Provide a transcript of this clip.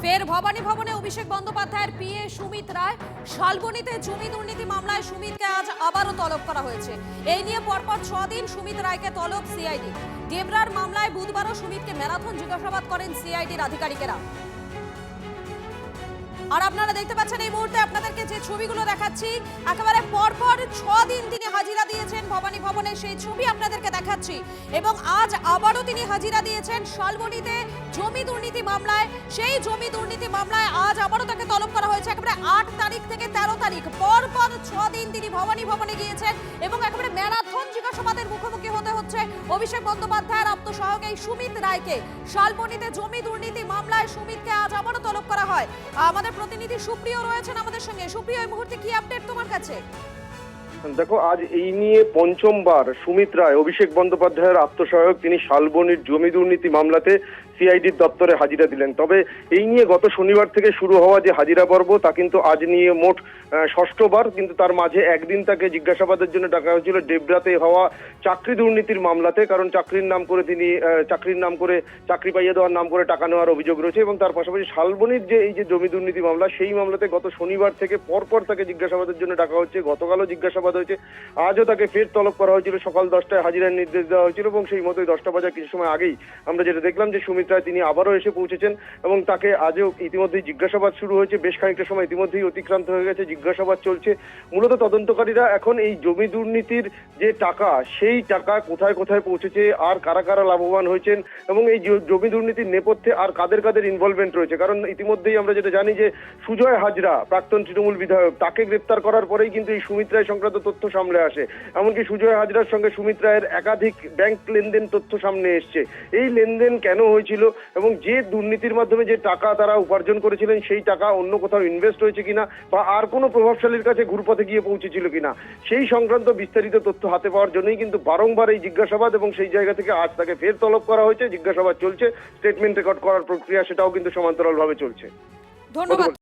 ফের ভবানী ভবনে অভিষেক বন্দ্যোপাধ্যায়ের পিএ সুমিত রায়। শালবনীতে জমি দুর্নীতি মামলায় সুমিতকে আজ আবারও তলব করা হয়েছে। এই নিয়ে পরপর 6 দিন সুমিত রায়কে তলব সিআইডি। ডেবরার মামলায় বুধবারও সুমিতকে ম্যারাথন জিজ্ঞাসাবাদ করেন সিআইডির আধিকারিকেরা। আর আপনারা দেখতে পাচ্ছেন এই মুহূর্তে আপনাদেরকে যে ছবিগুলো দেখাচ্ছি, একেবারে পরপর 6 দিন তিনি হাজিরা দিয়েছেন ভবানী ভবনে, সেই ছবি আপনাদেরকে দেখাচ্ছি। এবং আজ আবারও তিনি হাজিরা দিয়েছেন শালবনীতে জমি দুর্নীতি মামলায়। সেই জমি দুর্নীতি মামলায় আজ আবারও তাকে তলব করা হয়েছে। একেবারে 8 তারিখ থেকে 13 তারিখ পরপর 6 দিন তিনি ভবানী ভবনে গিয়েছেন এবং একেবারে ম্যারাথন জিজ্ঞাসাবাদের মুখোমুখি হতে হচ্ছে অভিষেক বন্দ্যোপাধ্যায়ের আত্মসহায়ক এই সুমিত রায়কে। শালবনীতে জমি দুর্নীতি মামলায় সুমিতকে আজ আবারও তলব করা হয়। আমাদের প্রতিনিধি সুপ্রিয় রয়েছেন আমাদের সঙ্গে। সুপ্রিয়, এই মুহূর্তে কি আপডেট তোমার কাছে? দেখো, আজ এই নিয়ে পঞ্চমবার সুমিত রায় অভিষেক বন্দ্যোপাধ্যায়ের আত্মসহায়ক তিনি শালবনীর জমি দুর্নীতি মামলাতে সিআইডির দপ্তরে হাজিরা দিলেন। তবে এই নিয়ে গত শনিবার থেকে শুরু হওয়া যে হাজিরা পর্ব তা কিন্তু আজ নিয়ে মোট 6বার, কিন্তু তার মাঝে একদিন তাকে জিজ্ঞাসাবাদের জন্য ডাকা হয়েছিল ডেবরাতে হওয়া চাকরি দুর্নীতির মামলাতে। কারণ চাকরির নাম করে তিনি চাকরি পাইয়ে দেওয়ার নাম করে টাকা নেওয়ার অভিযোগ রয়েছে। এবং তার পাশাপাশি শালবনীর যে এই যে জমি দুর্নীতি মামলা, সেই মামলাতে গত শনিবার থেকে পরপর তাকে জিজ্ঞাসাবাদের জন্য ডাকা হচ্ছে। গতকালও জিজ্ঞাসাবাদ হয়েছে, আজও তাকে ফের তলব করা হয়েছিল। সকাল 10টায় হাজিরার নির্দেশ দেওয়া হয়েছিল এবং সেই মতোই 10টা বাজার কিছু সময় আগেই আমরা যেটা দেখলাম যে সুমিত রায় তিনি আবারও এসে পৌঁছেছেন এবং তাকে আজও ইতিমধ্যেই জিজ্ঞাসাবাদ শুরু হয়েছে। বেশ খানিকটা সময় ইতিমধ্যেই অতিক্রান্ত হয়ে গেছে, জিজ্ঞাসাবাদ চলছে। মূলত তদন্তকারীরা এখন এই জমি দুর্নীতির যে টাকা, সেই টাকা কোথায় কোথায় পৌঁছেছে, আর কারা কারা লাভবান হয়েছেন এবং এই জমি দুর্নীতির নেপথ্যে আর কাদের কাদের ইনভলভমেন্ট রয়েছে। কারণ ইতিমধ্যেই আমরা যেটা জানি যে সুজয় হাজরা, প্রাক্তন তৃণমূল বিধায়ক, তাকে গ্রেপ্তার করার পরেই কিন্তু এই সুমিত রায় সংক্রান্ত তথ্য সামনে আসে। এমনকি সুজয় হাজরার সঙ্গে সুমিত রায়ের একাধিক ব্যাংক লেনদেন তথ্য সামনে এসছে। এই লেনদেন কেন হয়েছিল এবং যে দুর্নীতির মাধ্যমে যে টাকা তারা উপার্জন করেছিলেন, সেই টাকা অন্য কোথাও ইনভেস্ট হয়েছে কিনা বা আর কোনো প্রভাবশালীর কাছে ঘুরপথে গিয়ে পৌঁছেছিল কিনা, সেই সংক্রান্ত বিস্তারিত তথ্য হাতে পাওয়ার জন্যই কিন্তু বারংবার এই জিজ্ঞাসাবাদ এবং সেই জায়গা থেকে আজ তাকে ফের তলব করা হয়েছে। জিজ্ঞাসাবাদ চলছে, স্টেটমেন্ট রেকর্ড করার প্রক্রিয়া সেটাও কিন্তু সমান্তরালভাবে চলছে। ধন্যবাদ।